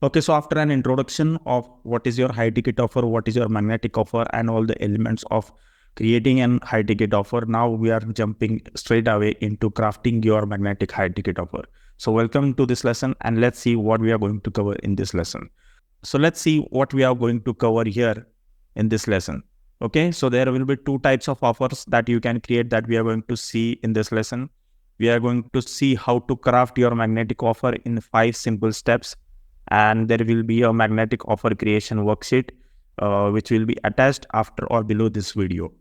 Okay, so after an introduction of what is your high ticket offer, what is your magnetic offer, and all the elements of creating an high ticket offer, now we are jumping straight away into crafting your magnetic high ticket offer. So welcome to this lesson, and let's see what we are going to cover in this lesson. So let's see what we are going to cover here in this lesson. Okay, so there will be two types of offers that you can create that we are going to see in this lesson. We are going to see how to craft your magnetic offer in 5 simple steps, and there will be a magnetic offer creation worksheet which will be attached after or below this video.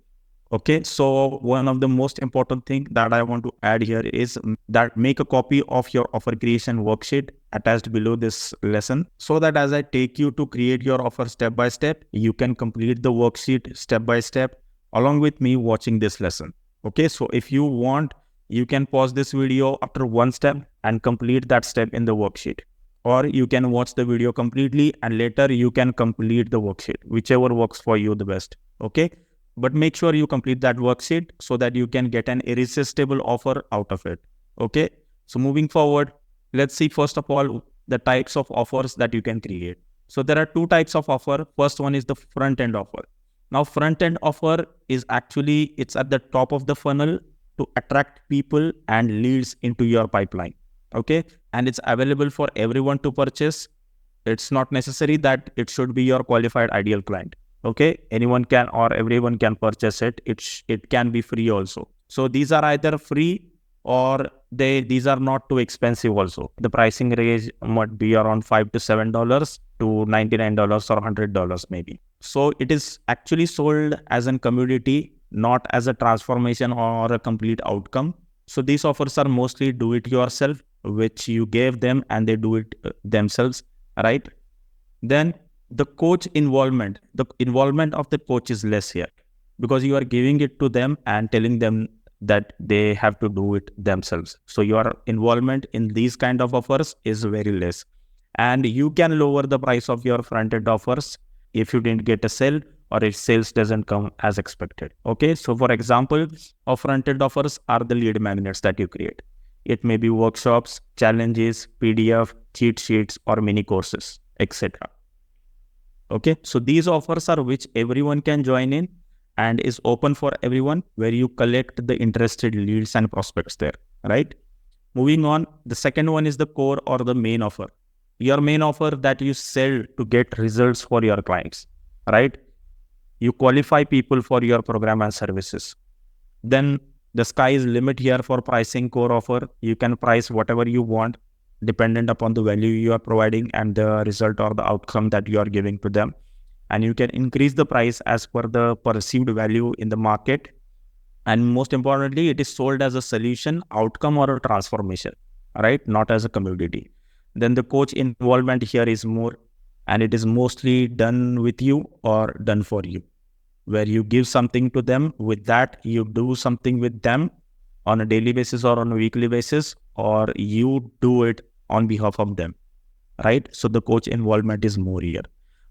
Okay, so one of the most important thing that I want to add here is that make a copy of your offer creation worksheet attached below this lesson, so that as I take you to create your offer step by step, you can complete the worksheet step by step along with me watching this lesson. Okay, so if you want, you can pause this video after one step and complete that step in the worksheet, or you can watch the video completely and later you can complete the worksheet, whichever works for you the best. Okay, but make sure you complete that worksheet so that you can get an irresistible offer out of it. Okay, so moving forward, let's see first of all the types of offers that you can create. So there are two types of offer. First one is the front end offer. Now front end offer is actually, it's at the top of the funnel to attract people and leads into your pipeline. Okay, and it's available for everyone to purchase. It's not necessary that it should be your qualified ideal client. Okay, anyone can or everyone can purchase it. It can be free also. So these are either free or these are not too expensive also. The pricing range might be around $5 to $7 to $99 or $100 maybe. So it is actually sold as a commodity, not as a transformation or a complete outcome. So these offers are mostly do it yourself, which you gave them and they do it themselves, right? Then the coach involvement, the involvement of the coach is less here because you are giving it to them and telling them that they have to do it themselves. So your involvement in these kind of offers is very less, and you can lower the price of your front end offers if you didn't get a sale or if sales doesn't come as expected. Okay, so for example, of front end offers are the lead magnets that you create. It may be workshops, challenges, PDF, cheat sheets, or mini courses, etc. Okay, so these offers are which everyone can join in and is open for everyone, where you collect the interested leads and prospects there, right? Moving on, the second one is the core or the main offer. Your main offer that you sell to get results for your clients, right? You qualify people for your program and services. Then the sky is limit here for pricing core offer. You can price whatever you want dependent upon the value you are providing and the result or the outcome that you are giving to them. And you can increase the price as per the perceived value in the market. And most importantly, it is sold as a solution, outcome, or a transformation, right? Not as a commodity. Then the coach involvement here is more, and it is mostly done with you or done for you, where you give something to them. With that, you do something with them on a daily basis or on a weekly basis, or you do it on behalf of them, right? So the coach involvement is more here.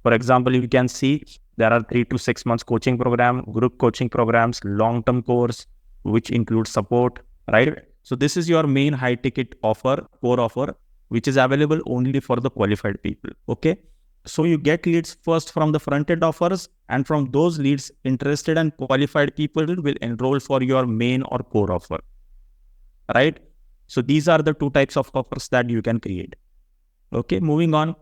For example, you can see there are 3 to 6 months coaching program, group coaching programs, long-term course, which includes support, right? So this is your main high ticket offer, core offer, which is available only for the qualified people. Okay. So you get leads first from the front end offers, and from those leads, interested and qualified people will enroll for your main or core offer, right? So these are the two types of offers that you can create. Okay, moving on,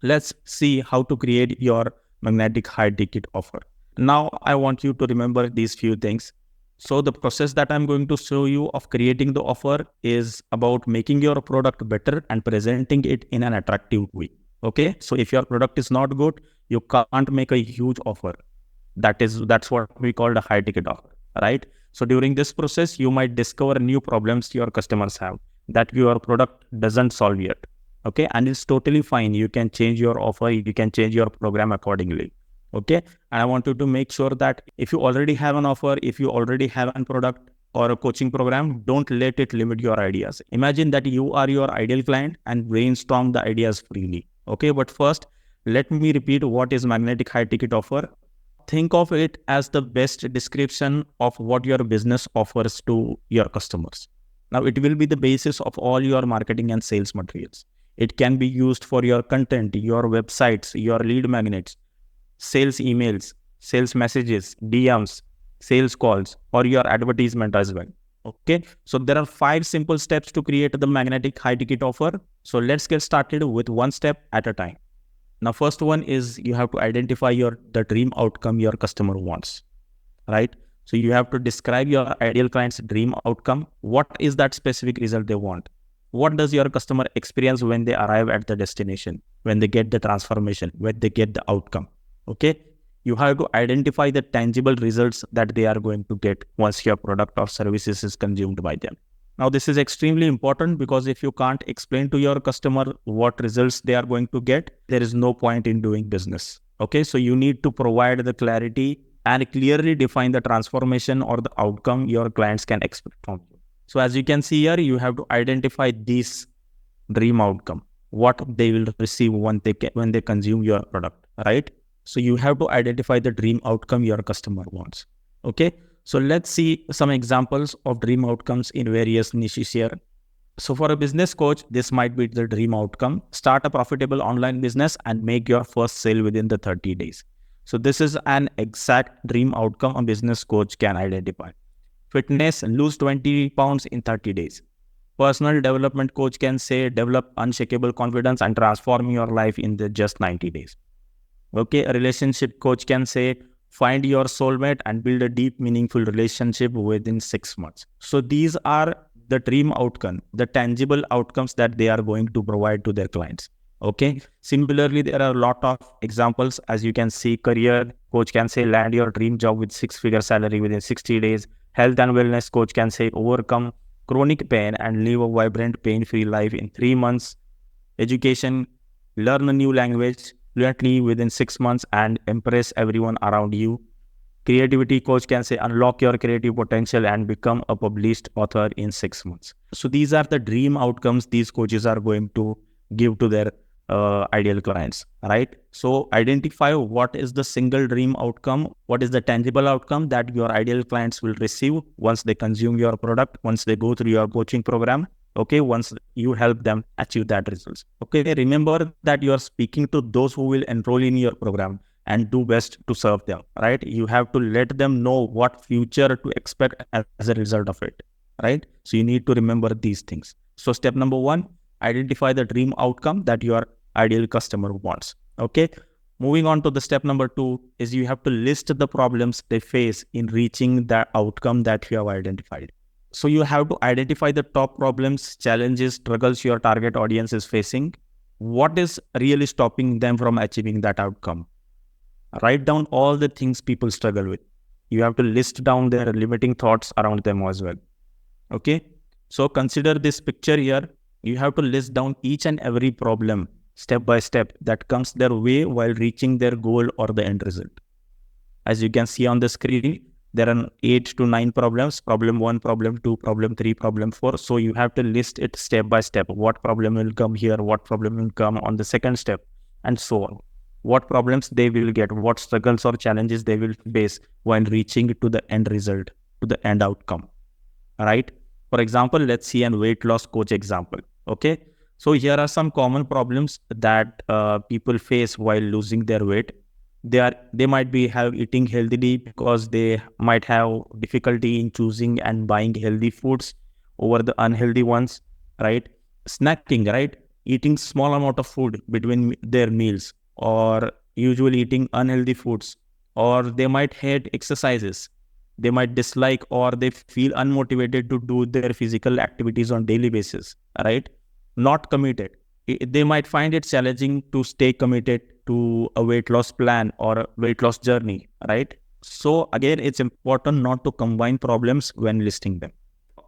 let's see how to create your magnetic high ticket offer. Now I want you to remember these few things. So the process that I'm going to show you of creating the offer is about making your product better and presenting it in an attractive way. Okay, so if your product is not good, you can't make a huge offer. That's what we call the high ticket offer, right? So during this process, you might discover new problems your customers have that your product doesn't solve yet. Okay, and it's totally fine. You can change your offer, you can change your program accordingly. Okay, and I want you to make sure that if you already have an offer, if you already have a product or a coaching program, don't let it limit your ideas. Imagine that you are your ideal client and brainstorm the ideas freely. Okay, but first, let me repeat what is magnetic high ticket offer. Think of it as the best description of what your business offers to your customers. Now, it will be the basis of all your marketing and sales materials. It can be used for your content, your websites, your lead magnets, sales emails, sales messages, DMs, sales calls, or your advertisement as well. Okay, so there are 5 simple steps to create the magnetic high ticket offer. So let's get started with one step at a time. Now, first one is you have to identify the dream outcome your customer wants, right? So you have to describe your ideal client's dream outcome. What is that specific result they want? What does your customer experience when they arrive at the destination, when they get the transformation, when they get the outcome? Okay. You have to identify the tangible results that they are going to get once your product or services is consumed by them. Now, this is extremely important because if you can't explain to your customer what results they are going to get, there is no point in doing business. Okay. So you need to provide the clarity and clearly define the transformation or the outcome your clients can expect from you. So as you can see here, you have to identify this dream outcome, what they will receive when they consume your product, right? So you have to identify the dream outcome your customer wants. Okay. So let's see some examples of dream outcomes in various niches here. So for a business coach, this might be the dream outcome. Start a profitable online business and make your first sale within the 30 days. So this is an exact dream outcome a business coach can identify. Fitness, lose 20 pounds in 30 days. Personal development coach can say, develop unshakable confidence and transform your life in just 90 days. Okay, a relationship coach can say, find your soulmate and build a deep, meaningful relationship within 6 months. So these are the dream outcome, the tangible outcomes that they are going to provide to their clients. Okay. Similarly, there are a lot of examples. As you can see, career coach can say, land your dream job with 6-figure salary within 60 days. Health and wellness coach can say, overcome chronic pain and live a vibrant, pain-free life in 3 months. Education, learn a new language fluently within 6 months and impress everyone around you. Creativity coach can say, unlock your creative potential and become a published author in 6 months. So these are the dream outcomes these coaches are going to give to their ideal clients, right? So identify what is the single dream outcome, what is the tangible outcome that your ideal clients will receive once they consume your product, once they go through your coaching program. Okay, once you help them achieve that results. Okay, remember that you are speaking to those who will enroll in your program and do best to serve them, right? You have to let them know what future to expect as a result of it, right? So you need to remember these things. So step number 1, identify the dream outcome that your ideal customer wants. Okay. Moving on to the step number 2 is you have to list the problems they face in reaching that outcome that you have identified. So you have to identify the top problems, challenges, struggles your target audience is facing. What is really stopping them from achieving that outcome? Write down all the things people struggle with. You have to list down their limiting thoughts around them as well. Okay. So consider this picture here. You have to list down each and every problem step by step that comes their way while reaching their goal or the end result. As you can see on the screen, there are 8 to 9 problems, problem 1, problem 2, problem 3, problem 4. So you have to list it step by step. What problem will come here? What problem will come on the second step? And so on. What problems they will get, what struggles or challenges they will face while reaching to the end result, to the end outcome. All right. For example, let's see a weight loss coach example. Okay. So here are some common problems that people face while losing their weight. They might be eating healthily because they might have difficulty in choosing and buying healthy foods over the unhealthy ones, right? Snacking, right? Eating small amount of food between their meals, or usually eating unhealthy foods, or they might hate exercises. They might dislike or they feel unmotivated to do their physical activities on daily basis, right? Not committed. They might find it challenging to stay committed to a weight loss plan or a weight loss journey, right? So again, it's important not to combine problems when listing them.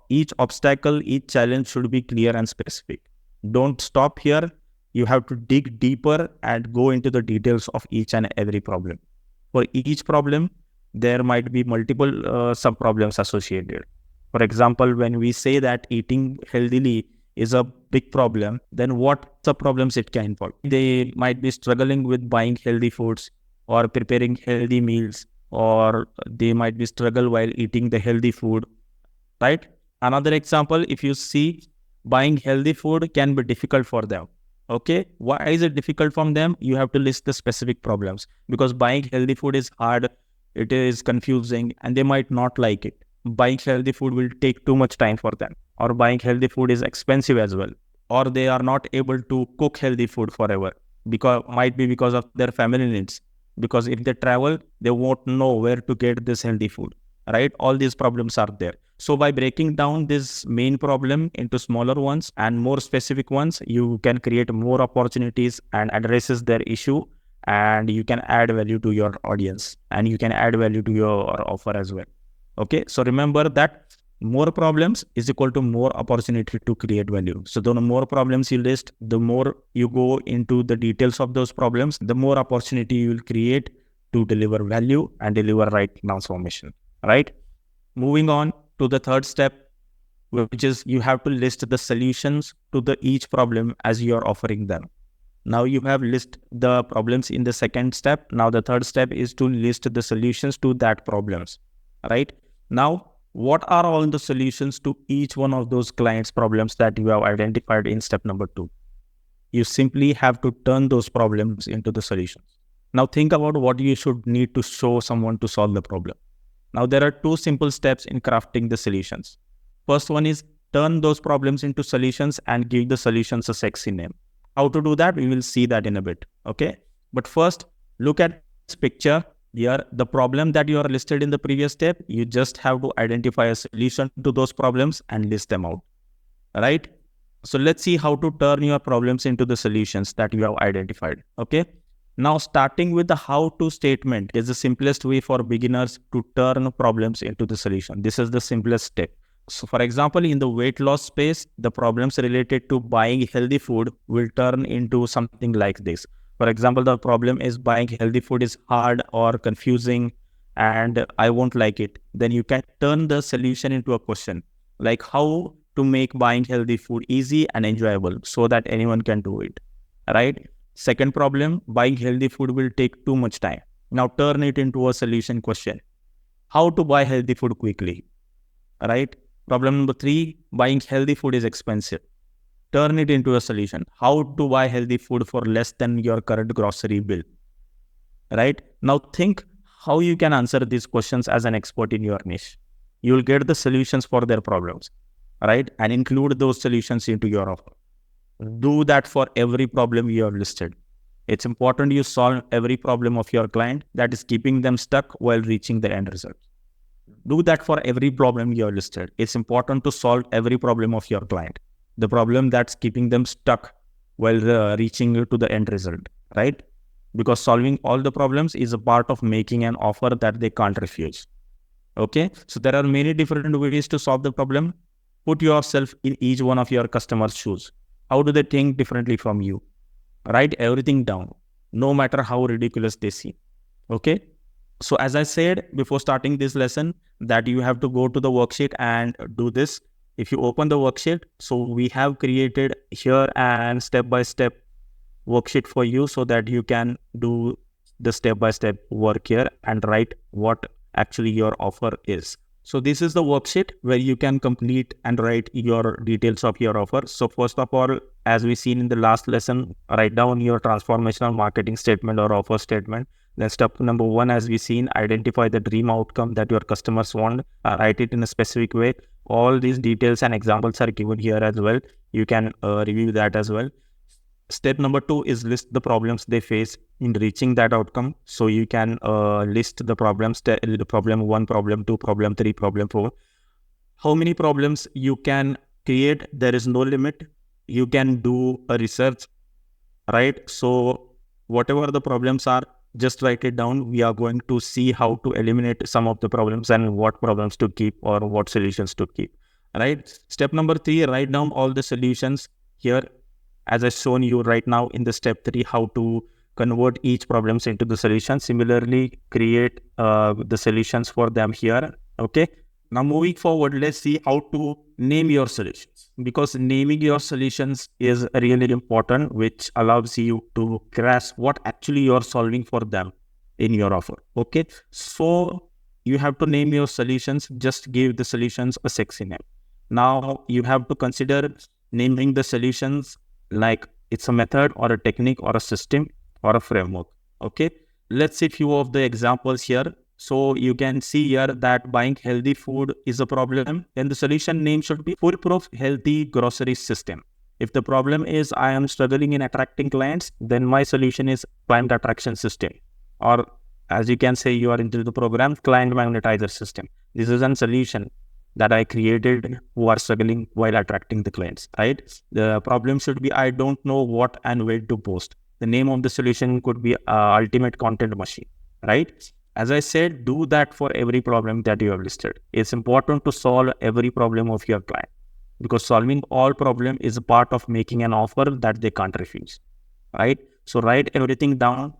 Each obstacle, each challenge should be clear and specific. Don't stop here. You have to dig deeper and go into the details of each and every problem. For each problem, there might be multiple sub-problems associated. For example, when we say that eating healthily is a big problem, then what sub-problems it can involve? They might be struggling with buying healthy foods or preparing healthy meals, or they might be struggle while eating the healthy food, right? Another example, if you see, buying healthy food can be difficult for them. Okay, why is it difficult from them? You have to list the specific problems, because buying healthy food is hard, it is confusing, and they might not like it. Buying healthy food will take too much time for them, or buying healthy food is expensive as well, or they are not able to cook healthy food forever, because might be because of their family needs. Because if they travel, they won't know where to get this healthy food, right? All these problems are there. So by breaking down this main problem into smaller ones and more specific ones, you can create more opportunities and addresses their issue, and you can add value to your audience, and you can add value to your offer as well. Okay, so remember that more problems is equal to more opportunity to create value. So the more problems you list, the more you go into the details of those problems, the more opportunity you will create to deliver value and deliver right transformation, right? Moving on to the third step, which is you have to list the solutions to the each problem as you are offering them. Now you have list the problems in the second step. Now the third step is to list the solutions to that problems, right? Now, what are all the solutions to each one of those clients' problems that you have identified in step number 2? You simply have to turn those problems into the solutions. Now think about what you should need to show someone to solve the problem. Now there are 2 simple steps in crafting the solutions. First one is turn those problems into solutions and give the solutions a sexy name. How to do that? We will see that in a bit. Okay. But first, look at this picture here. The problem that you are listed in the previous step, you just have to identify a solution to those problems and list them out. Right? So let's see how to turn your problems into the solutions that you have identified. Okay. Now, starting with the how-to statement is the simplest way for beginners to turn problems into the solution. This is the simplest step. So, for example, in the weight loss space, the problems related to buying healthy food will turn into something like this. For example, the problem is buying healthy food is hard or confusing and I won't like it. Then you can turn the solution into a question, like how to make buying healthy food easy and enjoyable so that anyone can do it, right? Second problem, buying healthy food will take too much time. Now turn it into a solution question. How to buy healthy food quickly, right? Problem number 3, buying healthy food is expensive. Turn it into a solution. How to buy healthy food for less than your current grocery bill, right? Now think how you can answer these questions as an expert in your niche. You will get the solutions for their problems, right? And include those solutions into your offer. Do that for every problem you have listed. It's important you solve every problem of your client that is keeping them stuck while reaching the end result. Do that for every problem you have listed. It's important to solve every problem of your client, the problem that's keeping them stuck while reaching to the end result, right? Because solving all the problems is a part of making an offer that they can't refuse. Okay, so there are many different ways to solve the problem. Put yourself in each one of your customers' shoes. How do they think differently from you? Write everything down, no matter how ridiculous they seem. Okay. So as I said before starting this lesson, that you have to go to the worksheet and do this. If you open the worksheet, so we have created here and step-by-step worksheet for you so that you can do the step-by-step work here and write what actually your offer is. So this is the worksheet where you can complete and write your details of your offer. So first of all, as we seen in the last lesson, write down your transformational marketing statement or offer statement. Then step number 1, as we seen, identify the dream outcome that your customers want. Write it in a specific way. All these details and examples are given here as well. You can review that as well. Step number 2 is list the problems they face in reaching that outcome. So you can list the problems, the problem 1, problem 2, problem 3, problem 4. How many problems you can create? There is no limit. You can do a research, right? So whatever the problems are, just write it down. We are going to see how to eliminate some of the problems and what problems to keep or what solutions to keep, right? Step number 3, write down all the solutions here. As I've shown you right now in the step 3, how to convert each problems into the solution. Similarly, create the solutions for them here. Okay. Now moving forward, let's see how to name your solutions, because naming your solutions is really important, which allows you to grasp what actually you're solving for them in your offer. Okay. So you have to name your solutions. Just give the solutions a sexy name. Now you have to consider naming the solutions like It's a method or a technique or a system or a framework. Okay. Let's see few of the examples here. So you can see here that buying healthy food is a problem. Then the solution name should be foolproof healthy grocery system. If the problem is I am struggling in attracting clients, then my solution is client attraction system. Or as you can say, you are into the program, client magnetizer system. This is a solution that I created who are struggling while attracting the clients, right? The problem should be, I don't know what and where to post. The name of the solution could be ultimate content machine, right? As I said, do that for every problem that you have listed. It's important to solve every problem of your client, because solving all problem is a part of making an offer that they can't refuse, right? So write everything down,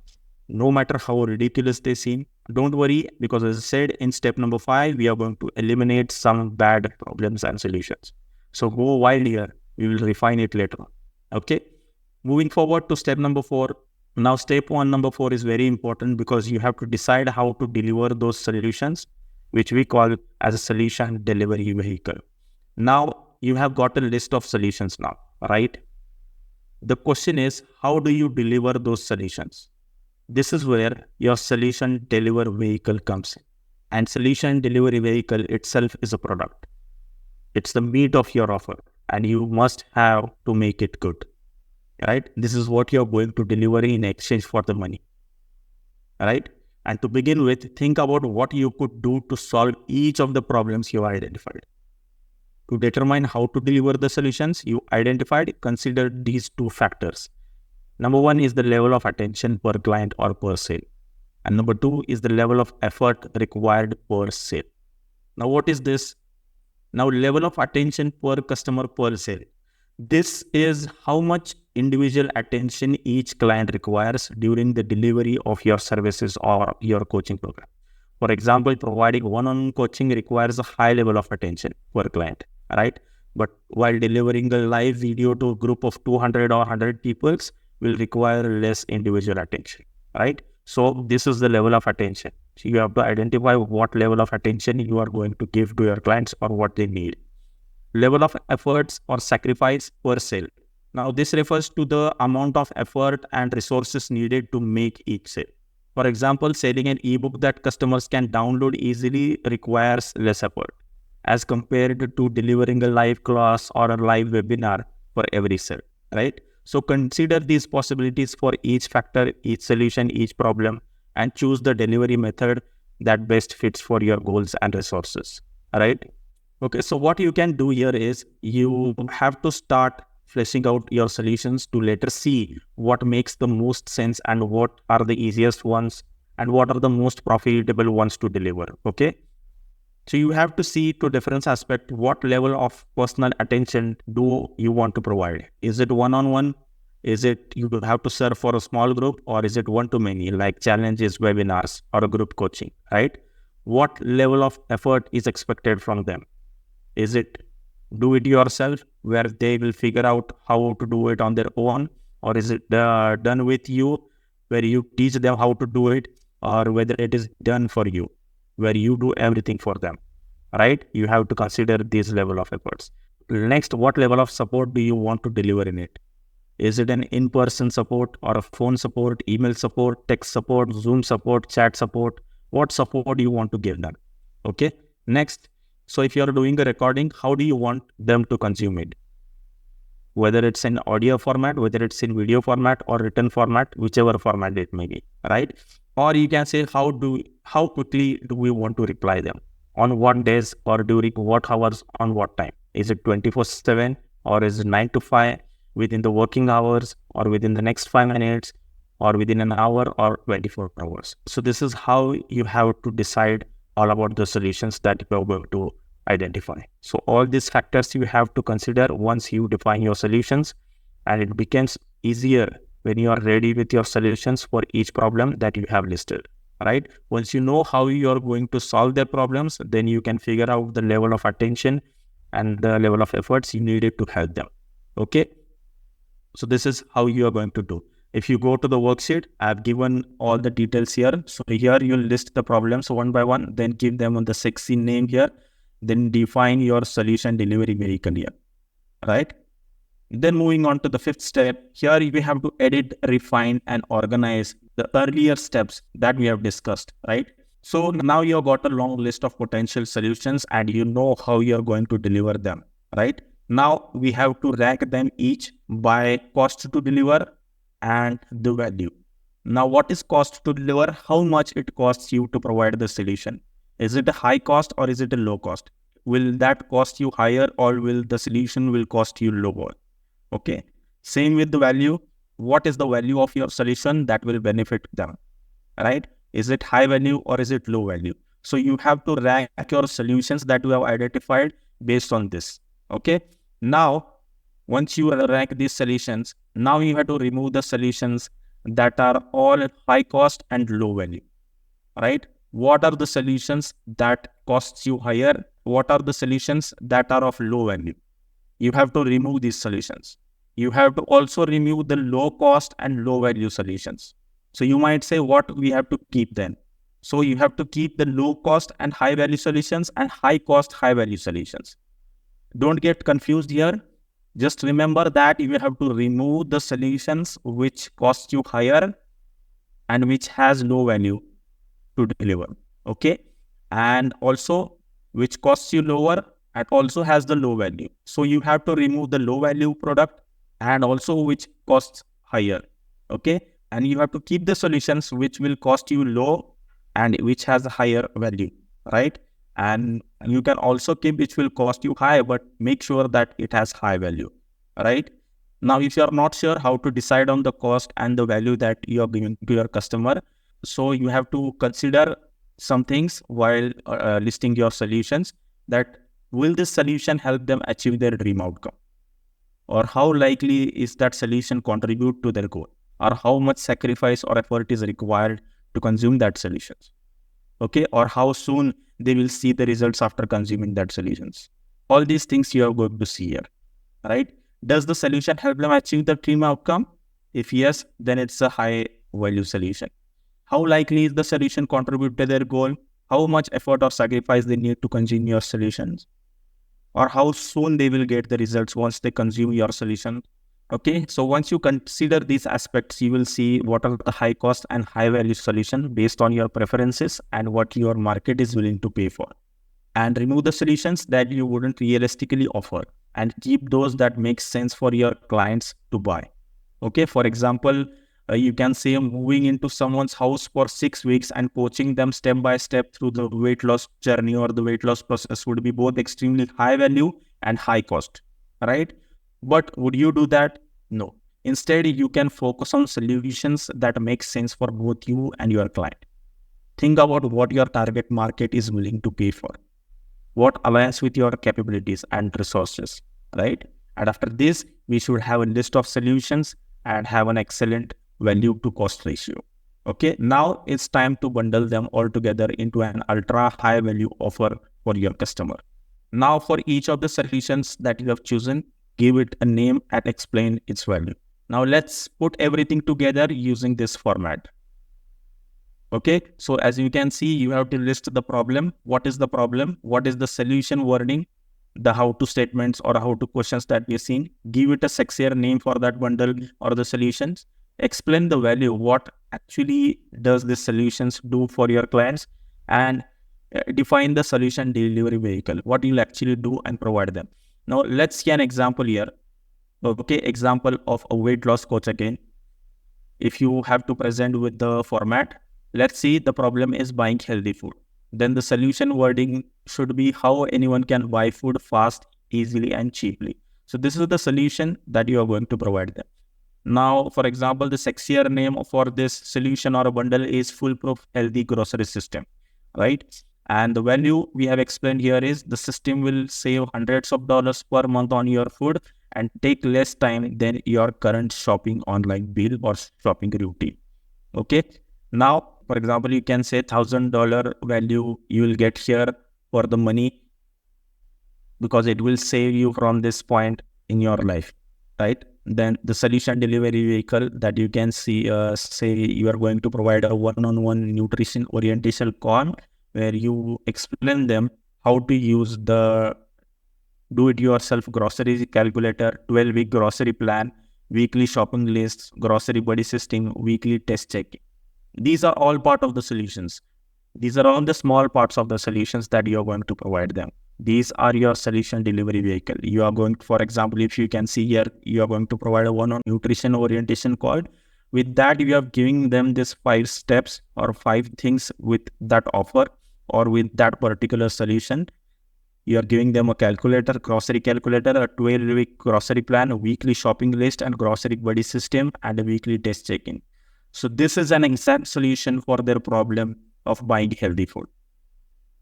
no matter how ridiculous they seem. Don't worry, because as I said, in step number 5, we are going to eliminate some bad problems and solutions. So go wild here. We will refine it later on. Okay. Moving forward to step number 4. Now, step 1, number 4 is very important, because you have to decide how to deliver those solutions, which we call as a solution delivery vehicle. Now, you have got a list of solutions now, right? The question is, how do you deliver those solutions? This is where your solution delivery vehicle comes in. And solution delivery vehicle itself is a product. It's the meat of your offer, and you must have to make it good, right? This is what you're going to deliver in exchange for the money, right? And to begin with, think about what you could do to solve each of the problems you identified. To determine how to deliver the solutions you identified, consider these 2 factors. Number 1 is the level of attention per client or per sale. And number 2 is the level of effort required per sale. Now, what is this? Now, level of attention per customer per sale. This is how much individual attention each client requires during the delivery of your services or your coaching program. For example, providing one-on-one coaching requires a high level of attention per client, right? But while delivering a live video to a group of 200 or 100 people will require less individual attention, right? So this is the level of attention. So you have to identify what level of attention you are going to give to your clients or what they need. Level of efforts or sacrifice per sale. Now, this refers to the amount of effort and resources needed to make each sale. For example, selling an ebook that customers can download easily requires less effort as compared to delivering a live class or a live webinar for every sale, right? So consider these possibilities for each factor, each solution, each problem, and choose the delivery method that best fits for your goals and resources, right? Okay, so what you can do here is you have to start fleshing out your solutions to later see what makes the most sense and what are the easiest ones and what are the most profitable ones to deliver, okay? So you have to see to different aspect, what level of personal attention do you want to provide? Is it one-on-one? Is it you have to serve for a small group, or is it one-to-many like challenges, webinars, or a group coaching, right? What level of effort is expected from them? Is it do it yourself where they will figure out how to do it on their own? Or is it done with you where you teach them how to do it? Or whether it is done for you where you do everything for them, right? You have to consider this level of efforts. Next, what level of support do you want to deliver in it? Is it an in-person support or a phone support, email support, text support, Zoom support, chat support? What support do you want to give them? Okay. Next, so if you're doing a recording, how do you want them to consume it? Whether it's in audio format, whether it's in video format or written format, whichever format it may be, right? Or you can say, how quickly do we want to reply them? On what days or during what hours, on what time? Is it 24/7 or is it 9 to 5 within the working hours or within the next 5 minutes or within an hour or 24 hours? So this is how you have to decide all about the solutions that you are going to identify. So all these factors you have to consider once you define your solutions, and it becomes easier when you are ready with your solutions for each problem that you have listed, right? Once you know how you are going to solve their problems, then you can figure out the level of attention and the level of efforts you needed to help them. Okay. So this is how you are going to do. If you go to the worksheet, I've given all the details here. So here you'll list the problems one by one, then give them on the sexy name here, then define your solution delivery vehicle here, right? Then moving on to the fifth step, here we have to edit, refine, and organize the earlier steps that we have discussed, right? So now you've got a long list of potential solutions and you know how you're going to deliver them, right? Now we have to rank them each by cost to deliver and the value. Now, what is cost to deliver? How much it costs you to provide the solution? Is it a high cost or is it a low cost? Will that cost you higher or will the solution will cost you lower? Okay. Same with the value. What is the value of your solution that will benefit them? Right? Is it high value or is it low value? So you have to rank your solutions that you have identified based on this. Okay. Now, once you rank these solutions, now you have to remove the solutions that are all high cost and low value, right? What are the solutions that costs you higher? What are the solutions that are of low value? You have to remove these solutions. You have to also remove the low cost and low value solutions. So you might say, what we have to keep then? So you have to keep the low cost and high value solutions and high cost, high value solutions. Don't get confused here. Just remember that you have to remove the solutions which cost you higher and which has low value to deliver. Okay. And also which costs you lower and also has the low value. So you have to remove the low value product and also which costs higher. Okay. And you have to keep the solutions which will cost you low and which has a higher value, right? And you can also keep which will cost you high, but make sure that it has high value, right? Now, if you are not sure how to decide on the cost and the value that you are giving to your customer, so you have to consider some things while listing your solutions, that will this solution help them achieve their dream outcome? Or how likely is that solution contribute to their goal? Or how much sacrifice or effort is required to consume that solution? Okay, or how soon they will see the results after consuming that solutions. All these things you are going to see here, right? Does the solution help them achieve the dream outcome? If yes, then it's a high value solution. How likely is the solution contribute to their goal? How much effort or sacrifice they need to consume your solutions? Or how soon they will get the results once they consume your solution? Okay, so once you consider these aspects, you will see what are the high cost and high value solution based on your preferences and what your market is willing to pay for. And remove the solutions that you wouldn't realistically offer and keep those that make sense for your clients to buy. Okay, for example, you can say moving into someone's house for 6 weeks and coaching them step by step through the weight loss journey or the weight loss process would be both extremely high value and high cost, right? But would you do that? No. Instead, you can focus on solutions that make sense for both you and your client. Think about what your target market is willing to pay for, what aligns with your capabilities and resources, right? And after this, we should have a list of solutions and have an excellent value to cost ratio. Okay, now it's time to bundle them all together into an ultra high value offer for your customer. Now, for each of the solutions that you have chosen, give it a name and explain its value. Now, let's put everything together using this format. Okay, so as you can see, you have to list the problem. What is the problem? What is the solution wording? The how-to statements or how-to questions that we've seen. Give it a sexier name for that bundle or the solutions. Explain the value. What actually does this solutions do for your clients? And define the solution delivery vehicle. What you'll actually do and provide them. Now, let's see an example here. Okay, example of a weight loss coach again. If you have to present with the format, let's see the problem is buying healthy food. Then the solution wording should be how anyone can buy food fast, easily, and cheaply. So this is the solution that you are going to provide them. Now, for example, the sexier name for this solution or a bundle is foolproof healthy grocery system, right? And the value we have explained here is the system will save hundreds of dollars per month on your food and take less time than your current shopping online bill or shopping routine. Okay. Now, for example, you can say $1,000 value you will get here for the money because it will save you from this point in your life, right? Then the solution delivery vehicle that you can see, say you are going to provide a one-on-one nutrition orientation call where you explain them how to use the do-it-yourself grocery calculator, 12-week grocery plan, weekly shopping lists, grocery buddy system, weekly test checking. These are all part of the solutions. These are all the small parts of the solutions that you are going to provide them. These are your solution delivery vehicle. You are going, for example, if you can see here, you are going to provide a one on nutrition orientation card. With that, you are giving them this 5 steps or 5 things with that offer or with that particular solution. You are giving them a calculator, grocery calculator, a 12-week grocery plan, a weekly shopping list and grocery buddy system, and a weekly test check-in. So this is an exact solution for their problem of buying healthy food.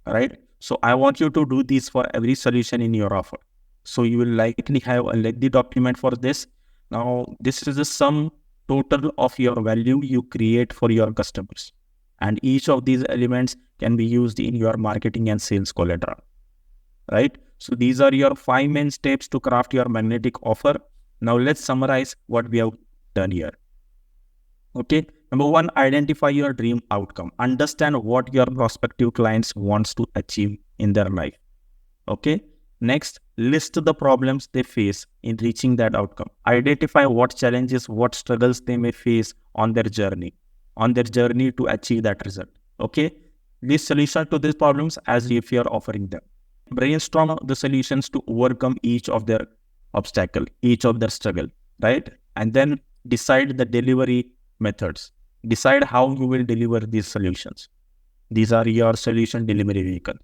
Right? So I want you to do this for every solution in your offer. So you will likely have a lengthy document for this. Now, this is the sum total of your value you create for your customers. And each of these elements can be used in your marketing and sales collateral. Right? So these are your 5 main steps to craft your magnetic offer. Now let's summarize what we have done here. Okay. Number 1, identify your dream outcome. Understand what your prospective clients wants to achieve in their life. Okay. Next, list the problems they face in reaching that outcome. Identify what challenges, what struggles they may face on their journey to achieve that result. Okay. List solution to these problems as if you are offering them. Brainstorm the solutions to overcome each of their obstacle, each of their struggle, right? And then decide the delivery methods. Decide how you will deliver these solutions. These are your solution delivery vehicle.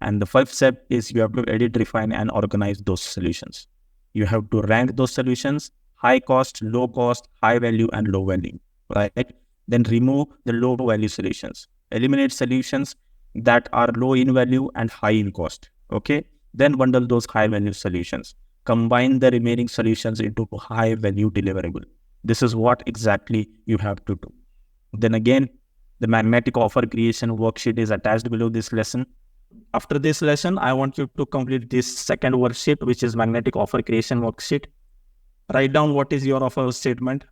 And the 5th step is you have to edit, refine, and organize those solutions. You have to rank those solutions: high cost, low cost, high value, and low value, right? Then remove the low value solutions. Eliminate solutions that are low in value and high in cost. Okay. Then bundle those high value solutions. Combine the remaining solutions into high value deliverable. This is what exactly you have to do. Then again, the magnetic offer creation worksheet is attached below this lesson. After this lesson, I want you to complete this second worksheet, which is magnetic offer creation worksheet. Write down what is your offer statement,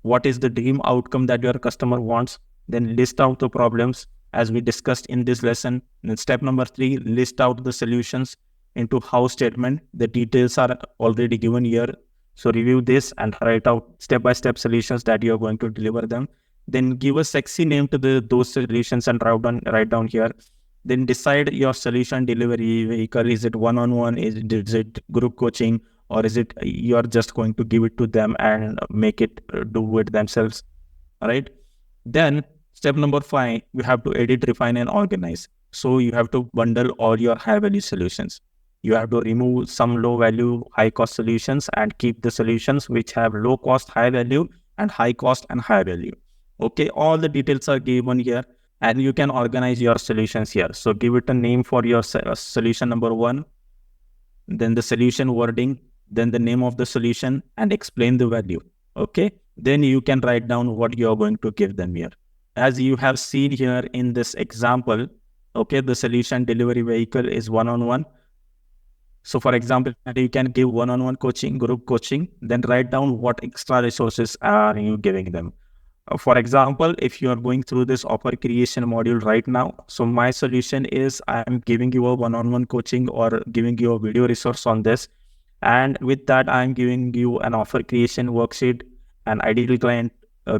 what is the dream outcome that your customer wants, then list out the problems as we discussed in this lesson. Then step number 3, list out the solutions into how statement. The details are already given here. So review this and write out step-by-step solutions that you're going to deliver them. Then give a sexy name to those solutions and write down here. Then decide your solution delivery vehicle. Is it one-on-one? Is it group coaching? Or is it you're just going to give it to them and make it do it themselves? All right. Then step number 5, you have to edit, refine, and organize. So you have to bundle all your high-value solutions. You have to remove some low-value, high-cost solutions and keep the solutions which have low cost, high value, and high cost and high value. Okay, all the details are given here, and you can organize your solutions here. So give it a name for your solution number 1, then the solution wording, then the name of the solution, and explain the value. Okay, then you can write down what you are going to give them here. As you have seen here in this example, okay, the solution delivery vehicle is one-on-one. So for example, you can give one-on-one coaching, group coaching, then write down what extra resources are you giving them. For example, if you are going through this offer creation module right now, so my solution is I'm giving you a one-on-one coaching or giving you a video resource on this. And with that, I'm giving you an offer creation worksheet, an ideal client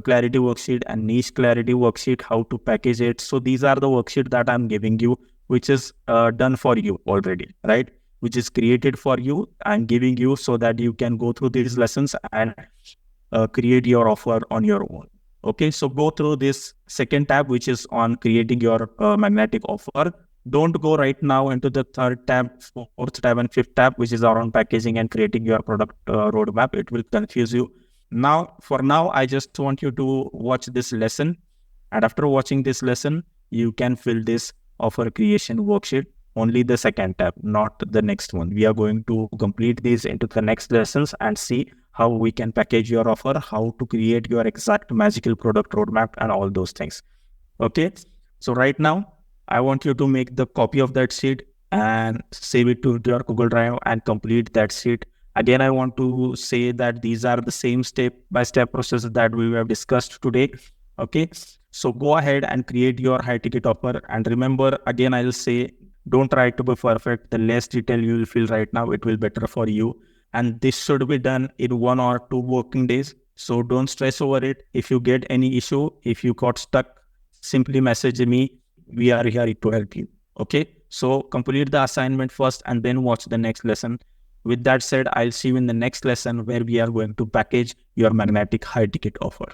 clarity worksheet, and niche clarity worksheet, how to package it. So these are the worksheet that I'm giving you, which is done for you already, right? Which is created for you. I'm giving you so that you can go through these lessons and create your offer on your own. Okay, so go through this second tab, which is on creating your magnetic offer. Don't go right now into the 3rd tab, 4th tab, and 5th tab, which is around packaging and creating your product roadmap. It will confuse you. Now, for now, I just want you to watch this lesson. And after watching this lesson, you can fill this offer creation worksheet, only the 2nd tab, not the next one. We are going to complete these into the next lessons and see how we can package your offer, how to create your exact magical product roadmap, and all those things. Okay. So right now, I want you to make the copy of that sheet and save it to your Google Drive and complete that sheet. Again, I want to say that these are the same step-by-step processes that we have discussed today. Okay. So go ahead and create your high ticket offer. And remember, again, I'll say Don't try to be perfect. The less detail you will feel right now, it will better for you. And this should be done in 1 or 2 working days. So don't stress over it. If you get any issue, if you got stuck, simply message me. We are here to help you. Okay. So complete the assignment first and then watch the next lesson. With that said, I'll see you in the next lesson where we are going to package your magnetic high ticket offer.